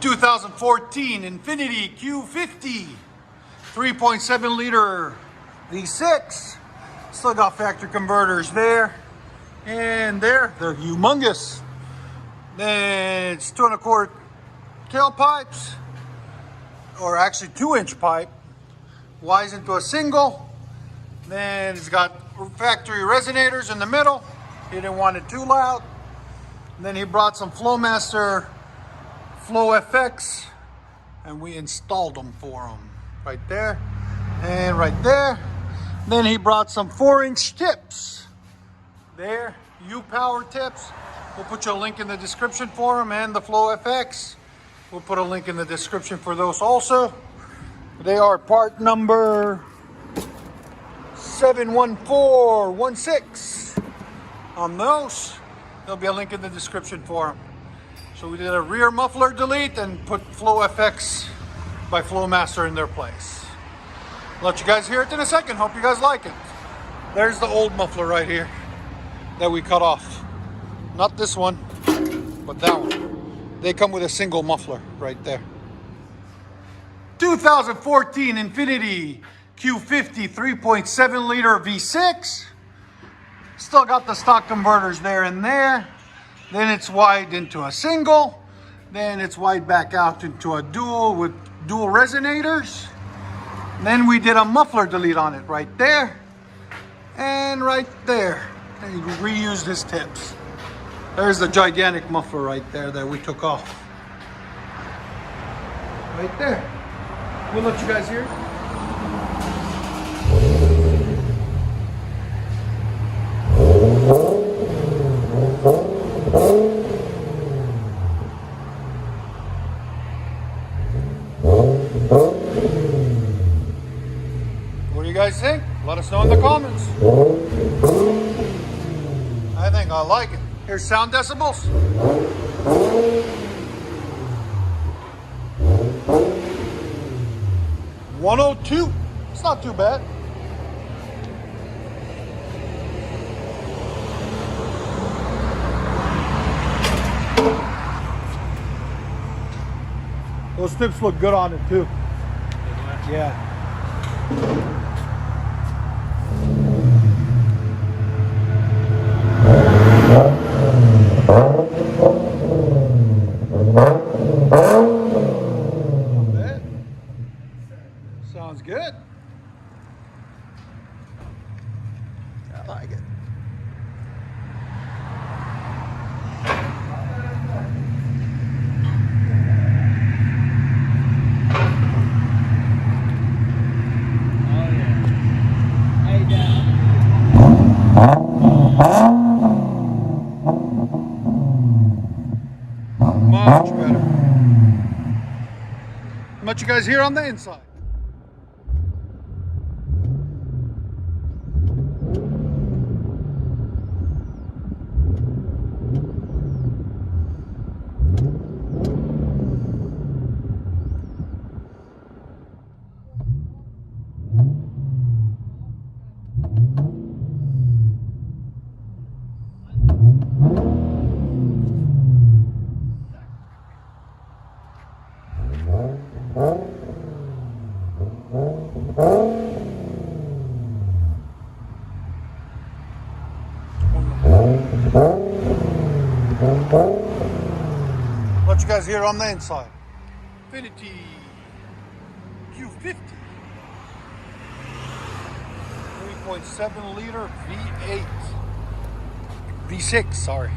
2014 INFINITI Q50 3.7 liter V6. Still got factory converters there and there. They're humongous. Then it's 2 1/4 tailpipes, or actually 2-inch pipe, wise into a single. Then it's got factory resonators in the middle. He didn't want it too loud. And then he brought some FLOWMASTER Flow FX, and we installed them for him right there and right there. Then he brought some 4-inch tips there, U-Power tips. We'll put you a link in the description for them, and the Flow FX. We'll put a link in the description for those also. They are part number 71416 on those. There'll be a link in the description for them. So we did a rear muffler delete and put Flow FX by FLOWMASTER in their place. I'll let you guys hear it in a second. Hope you guys like it. There's the old muffler right here that we cut off. Not this one, but that one. They come with a single muffler right there. 2014 INFINITI Q50 3.7 liter V6. Still got the stock converters there and there. Then it's wide into a single. Then it's wide back out into a dual with dual resonators. Then we did a muffler delete on it right there and right there. And he reused his tips. There's the gigantic muffler right there that we took off. Right there. We'll let you guys hear it. What do you guys think? Let us know in the comments. I think I like it. Here's sound decibels. 102. It's not too bad. Those tips look good on it too. Yeah. Sounds good. I like it. Much better. How much you guys hear on the inside? What you guys hear on the inside? INFINITI Q50 3.7 liter V6, sorry.